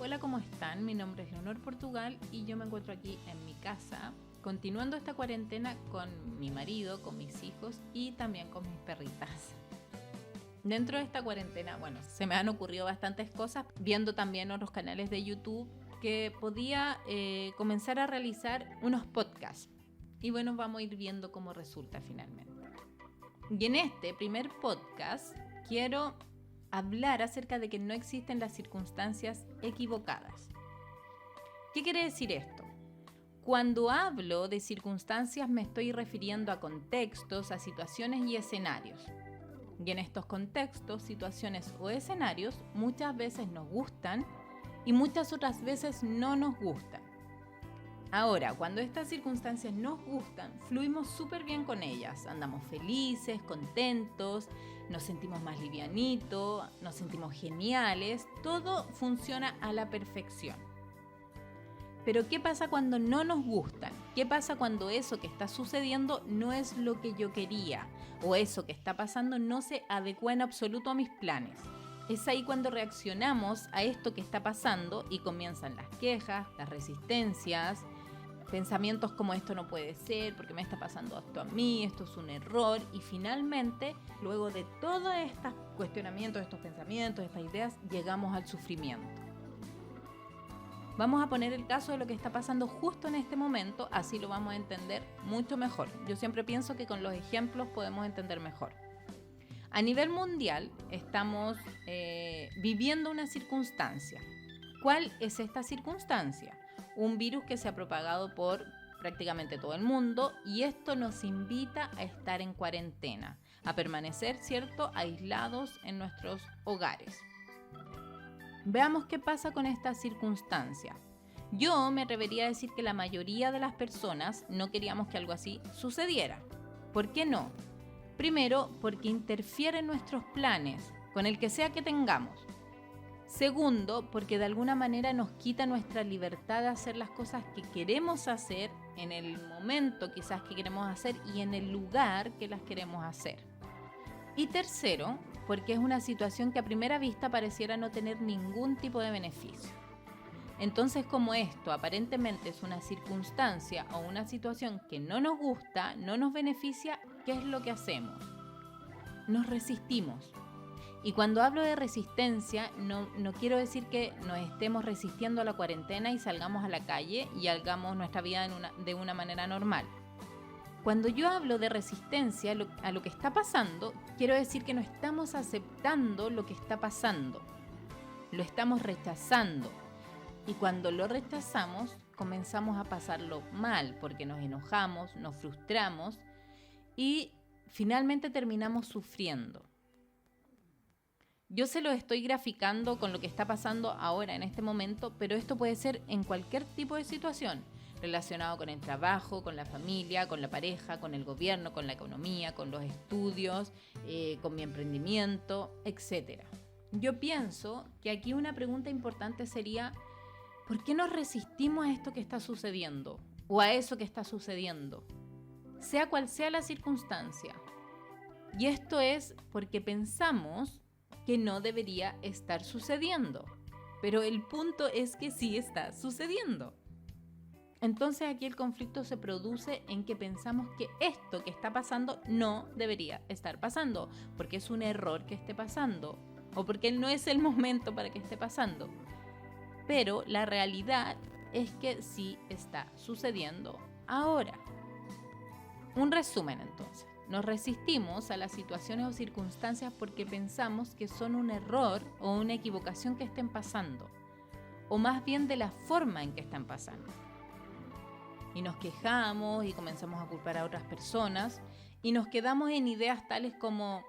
Hola, ¿cómo están? Mi nombre es Leonor Portugal y yo me encuentro aquí en mi casa, continuando esta cuarentena con mi marido, con mis hijos y también con mis perritas. Dentro de esta cuarentena, se me han ocurrido bastantes cosas, viendo también otros canales de YouTube que podía comenzar a realizar unos podcasts. Y vamos a ir viendo cómo resulta finalmente. Y en este primer podcast quiero hablar acerca de que no existen las circunstancias equivocadas. ¿Qué quiere decir esto? Cuando hablo de circunstancias me estoy refiriendo a contextos, a situaciones y escenarios. Y en estos contextos, situaciones o escenarios muchas veces nos gustan y muchas otras veces no nos gustan. Ahora, cuando estas circunstancias nos gustan, fluimos súper bien con ellas. Andamos felices, contentos, nos sentimos más livianitos, nos sentimos geniales. Todo funciona a la perfección. Pero ¿qué pasa cuando no nos gustan? ¿Qué pasa cuando eso que está sucediendo no es lo que yo quería? O eso que está pasando no se adecua en absoluto a mis planes. Es ahí cuando reaccionamos a esto que está pasando y comienzan las quejas, las resistencias, pensamientos como esto no puede ser, porque me está pasando esto a mí, esto es un error. Y finalmente, luego de todos estos cuestionamientos, estos pensamientos, estas ideas, llegamos al sufrimiento. Vamos a poner el caso de lo que está pasando justo en este momento, así lo vamos a entender mucho mejor. Yo siempre pienso que con los ejemplos podemos entender mejor. A nivel mundial estamos viviendo una circunstancia. ¿Cuál es esta circunstancia? Un virus que se ha propagado por prácticamente todo el mundo y esto nos invita a estar en cuarentena, a permanecer, ¿cierto?, aislados en nuestros hogares. Veamos qué pasa con esta circunstancia. Yo me atrevería a decir que la mayoría de las personas no queríamos que algo así sucediera. ¿Por qué no? Primero, porque interfiere en nuestros planes, con el que sea que tengamos. Segundo, porque de alguna manera nos quita nuestra libertad de hacer las cosas que queremos hacer en el momento quizás que queremos hacer y en el lugar que las queremos hacer. Y tercero, porque es una situación que a primera vista pareciera no tener ningún tipo de beneficio. Entonces, como esto aparentemente es una circunstancia o una situación que no nos gusta, no nos beneficia, ¿qué es lo que hacemos? Nos resistimos. Y cuando hablo de resistencia, no quiero decir que nos estemos resistiendo a la cuarentena y salgamos a la calle y hagamos nuestra vida de una manera normal. Cuando yo hablo de resistencia a lo que está pasando, quiero decir que no estamos aceptando lo que está pasando. Lo estamos rechazando. Y cuando lo rechazamos, comenzamos a pasarlo mal porque nos enojamos, nos frustramos y finalmente terminamos sufriendo. Yo se lo estoy graficando con lo que está pasando ahora en este momento, pero esto puede ser en cualquier tipo de situación, relacionado con el trabajo, con la familia, con la pareja, con el gobierno, con la economía, con los estudios, con mi emprendimiento, etc. Yo pienso que aquí una pregunta importante sería, ¿por qué nos resistimos a esto que está sucediendo? O a eso que está sucediendo, sea cual sea la circunstancia. Y esto es porque pensamos que no debería estar sucediendo. Pero el punto es que sí está sucediendo. Entonces aquí el conflicto se produce en que pensamos que esto que está pasando no debería estar pasando, porque es un error que esté pasando, o porque no es el momento para que esté pasando. Pero la realidad es que sí está sucediendo ahora. Un resumen entonces. Nos resistimos a las situaciones o circunstancias porque pensamos que son un error o una equivocación que estén pasando, o más bien de la forma en que están pasando. Y nos quejamos y comenzamos a culpar a otras personas y nos quedamos en ideas tales como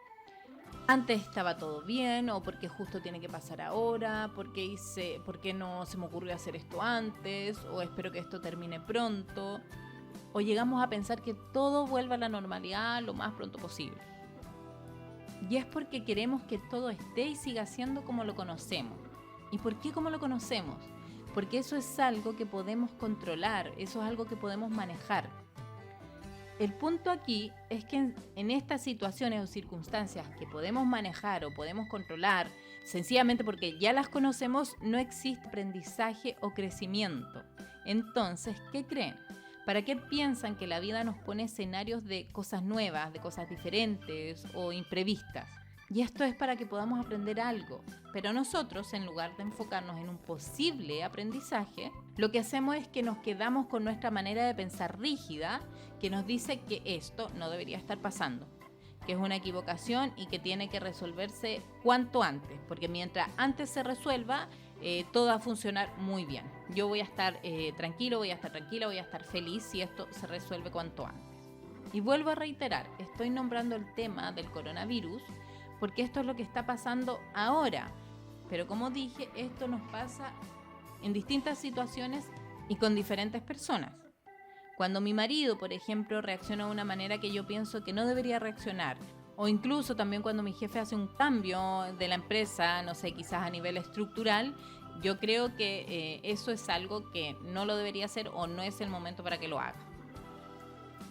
antes estaba todo bien, o porque justo tiene que pasar ahora, por qué no se me ocurrió hacer esto antes, o espero que esto termine pronto. O llegamos a pensar que todo vuelva a la normalidad lo más pronto posible. Y es porque queremos que todo esté y siga siendo como lo conocemos. ¿Y por qué como lo conocemos? Porque eso es algo que podemos controlar, eso es algo que podemos manejar. El punto aquí es que en estas situaciones o circunstancias que podemos manejar o podemos controlar, Sencillamente porque ya las conocemos, no existe aprendizaje o crecimiento. Entonces, ¿qué creen? ¿Para qué piensan que la vida nos pone escenarios de cosas nuevas, de cosas diferentes o imprevistas? Y esto es para que podamos aprender algo. Pero nosotros, en lugar de enfocarnos en un posible aprendizaje, lo que hacemos es que nos quedamos con nuestra manera de pensar rígida, que nos dice que esto no debería estar pasando, que es una equivocación y que tiene que resolverse cuanto antes, porque mientras antes se resuelva, todo va a funcionar muy bien. Yo voy a estar tranquilo, voy a estar tranquila, voy a estar feliz si esto se resuelve cuanto antes. Y vuelvo a reiterar, estoy nombrando el tema del coronavirus porque esto es lo que está pasando ahora. Pero como dije, esto nos pasa en distintas situaciones y con diferentes personas. Cuando mi marido, por ejemplo, reacciona de una manera que yo pienso que no debería reaccionar, o incluso también cuando mi jefe hace un cambio de la empresa, no sé, quizás a nivel estructural, yo creo que eso es algo que no lo debería hacer o no es el momento para que lo haga.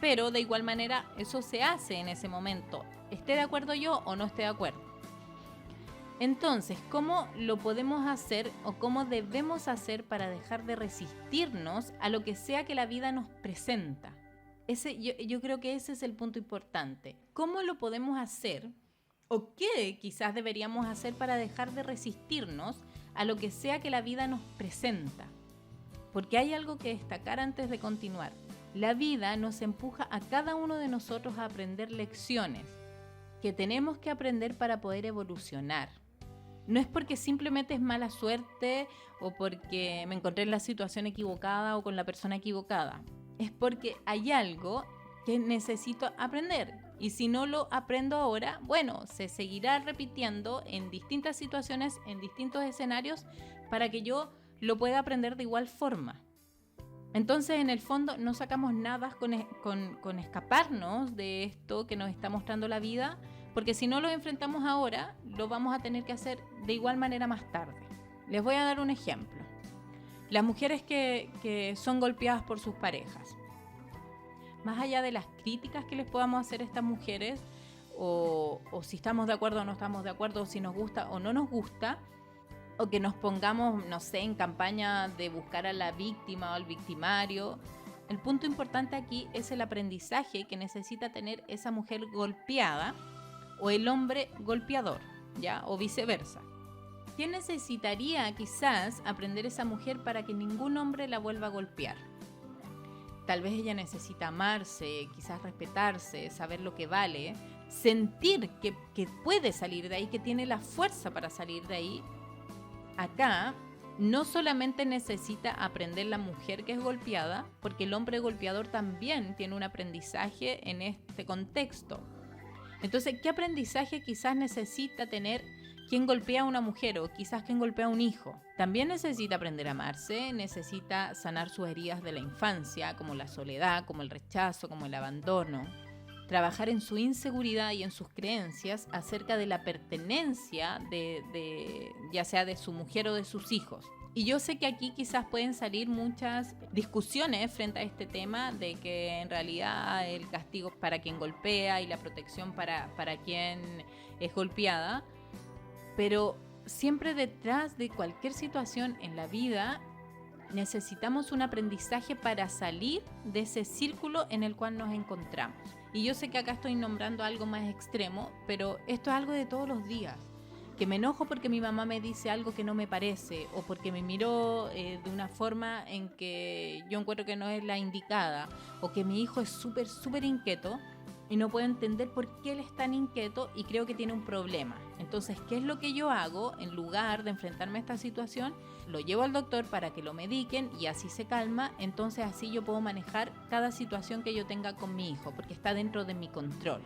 Pero de igual manera eso se hace en ese momento, esté de acuerdo yo o no esté de acuerdo. Entonces, ¿cómo lo podemos hacer o cómo debemos hacer para dejar de resistirnos a lo que sea que la vida nos presenta? Yo creo que ese es el punto importante. ¿Cómo lo podemos hacer o qué quizás deberíamos hacer para dejar de resistirnos a lo que sea que la vida nos presenta? Porque hay algo que destacar antes de continuar. La vida nos empuja a cada uno de nosotros a aprender lecciones que tenemos que aprender para poder evolucionar. No es porque simplemente es mala suerte o porque me encontré en la situación equivocada o con la persona equivocada. Es porque hay algo que necesito aprender. Y si no lo aprendo ahora, bueno, se seguirá repitiendo en distintas situaciones, en distintos escenarios, para que yo lo pueda aprender de igual forma. Entonces, en el fondo, no sacamos nada con escaparnos de esto que nos está mostrando la vida, porque si no lo enfrentamos ahora, lo vamos a tener que hacer de igual manera más tarde. Les voy a dar un ejemplo. Las mujeres que son golpeadas por sus parejas. Más allá de las críticas que les podamos hacer a estas mujeres, o si estamos de acuerdo o no estamos de acuerdo, o si nos gusta o no nos gusta, o que nos pongamos, no sé, en campaña de buscar a la víctima o al victimario. El punto importante aquí es el aprendizaje que necesita tener esa mujer golpeada o el hombre golpeador, ¿ya? O viceversa. ¿Qué necesitaría quizás aprender esa mujer para que ningún hombre la vuelva a golpear? Tal vez ella necesita amarse, quizás respetarse, saber lo que vale, sentir que puede salir de ahí, que tiene la fuerza para salir de ahí. Acá no solamente necesita aprender la mujer que es golpeada, porque el hombre golpeador también tiene un aprendizaje en este contexto. Entonces, ¿qué aprendizaje quizás necesita tener quien golpea a una mujer o quizás quien golpea a un hijo? También necesita aprender a amarse, necesita sanar sus heridas de la infancia, como la soledad, como el rechazo, como el abandono. Trabajar en su inseguridad y en sus creencias acerca de la pertenencia ya sea de su mujer o de sus hijos. Y yo sé que aquí quizás pueden salir muchas discusiones frente a este tema de que en realidad el castigo es para quien golpea y la protección para quien es golpeada, pero siempre detrás de cualquier situación en la vida necesitamos un aprendizaje para salir de ese círculo en el cual nos encontramos. Y yo sé que acá estoy nombrando algo más extremo, pero esto es algo de todos los días. Que me enojo porque mi mamá me dice algo que no me parece o porque me miró de una forma en que yo encuentro que no es la indicada, o que mi hijo es súper inquieto y no puedo entender por qué él es tan inquieto y creo que tiene un problema. Entonces, ¿qué es lo que yo hago? En lugar de enfrentarme a esta situación, lo llevo al doctor para que lo mediquen y así se calma. Entonces así yo puedo manejar cada situación que yo tenga con mi hijo, porque está dentro de mi control,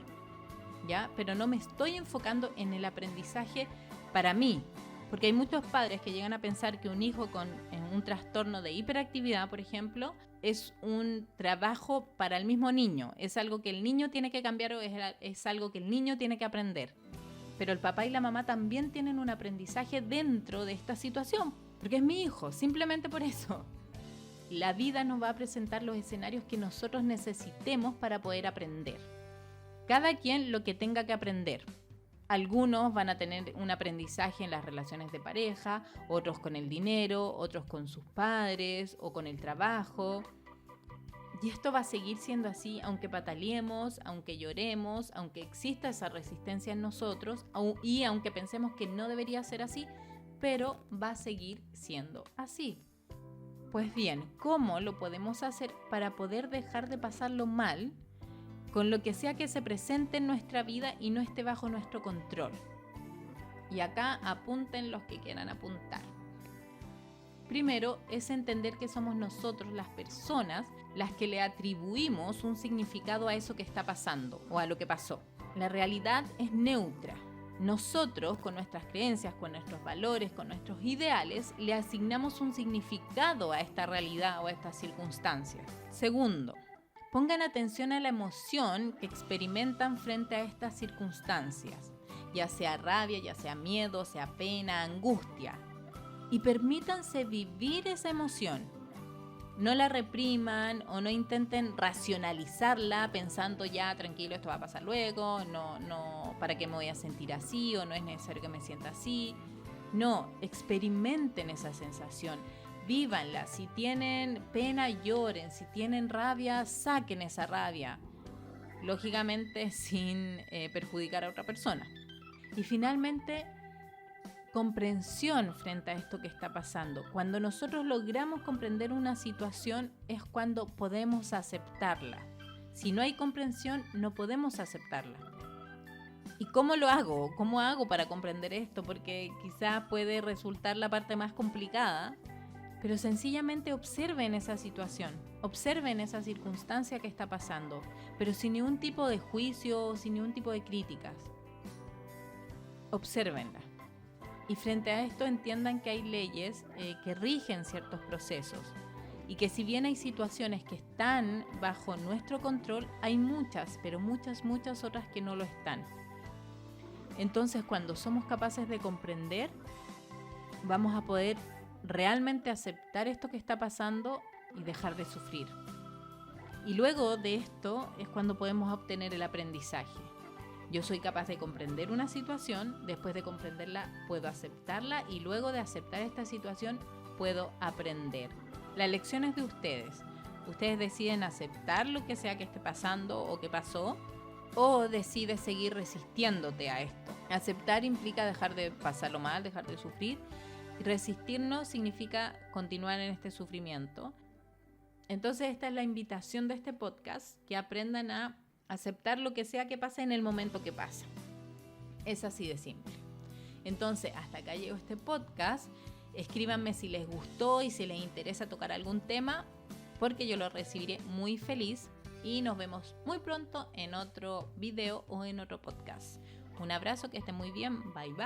¿ya? Pero no me estoy enfocando en el aprendizaje para mí, porque hay muchos padres que llegan a pensar que un hijo con un trastorno de hiperactividad, por ejemplo, es un trabajo para el mismo niño, es algo que el niño tiene que cambiar o es algo que el niño tiene que aprender. Pero el papá y la mamá también tienen un aprendizaje dentro de esta situación, porque es mi hijo, simplemente por eso. La vida nos va a presentar los escenarios que nosotros necesitemos para poder aprender. Cada quien lo que tenga que aprender. Algunos van a tener un aprendizaje en las relaciones de pareja, otros con el dinero, otros con sus padres o con el trabajo. Y esto va a seguir siendo así, aunque pataleemos, aunque lloremos, aunque exista esa resistencia en nosotros y aunque pensemos que no debería ser así, pero va a seguir siendo así. Pues bien, ¿cómo lo podemos hacer para poder dejar de pasarlo mal con lo que sea que se presente en nuestra vida y no esté bajo nuestro control? Y acá apunten los que quieran apuntar. Primero es entender que somos nosotros las personas las que le atribuimos un significado a eso que está pasando o a lo que pasó. La realidad es neutra. Nosotros, con nuestras creencias, con nuestros valores, con nuestros ideales, le asignamos un significado a esta realidad o a estas circunstancias. Segundo, pongan atención a la emoción que experimentan frente a estas circunstancias, ya sea rabia, ya sea miedo, sea pena, angustia. Y permítanse vivir esa emoción. No la repriman o no intenten racionalizarla pensando ya, tranquilo, esto va a pasar luego, no, ¿para qué me voy a sentir así? O no es necesario que me sienta así. No, experimenten esa sensación, vívanla. Si tienen pena, lloren. Si tienen rabia, saquen esa rabia. Lógicamente sin perjudicar a otra persona. Y finalmente, comprensión frente a esto que está pasando. Cuando nosotros logramos comprender una situación es cuando podemos aceptarla. Si no hay comprensión, no podemos aceptarla. ¿Y cómo lo hago? ¿Cómo hago para comprender esto? Porque quizás puede resultar la parte más complicada, pero sencillamente observen esa situación, observen esa circunstancia que está pasando, pero sin ningún tipo de juicio, sin ningún tipo de críticas. Obsérvenla. Y frente a esto entiendan que hay leyes que rigen ciertos procesos y que si bien hay situaciones que están bajo nuestro control, hay muchas, pero muchas otras que no lo están. Entonces, cuando somos capaces de comprender, vamos a poder realmente aceptar esto que está pasando y dejar de sufrir. Y luego de esto es cuando podemos obtener el aprendizaje. Yo soy capaz de comprender una situación, después de comprenderla puedo aceptarla y luego de aceptar esta situación puedo aprender. La elección es de ustedes. Ustedes deciden aceptar lo que sea que esté pasando o que pasó o decides seguir resistiéndote a esto. Aceptar implica dejar de pasarlo mal, dejar de sufrir. Resistirnos significa continuar en este sufrimiento. Entonces esta es la invitación de este podcast, que aprendan a aceptar lo que sea que pase en el momento que pasa. Es así de simple. Entonces, hasta acá llegó este podcast. Escríbanme si les gustó y si les interesa tocar algún tema, porque yo lo recibiré muy feliz. Y nos vemos muy pronto en otro video o en otro podcast. Un abrazo, que estén muy bien. Bye bye.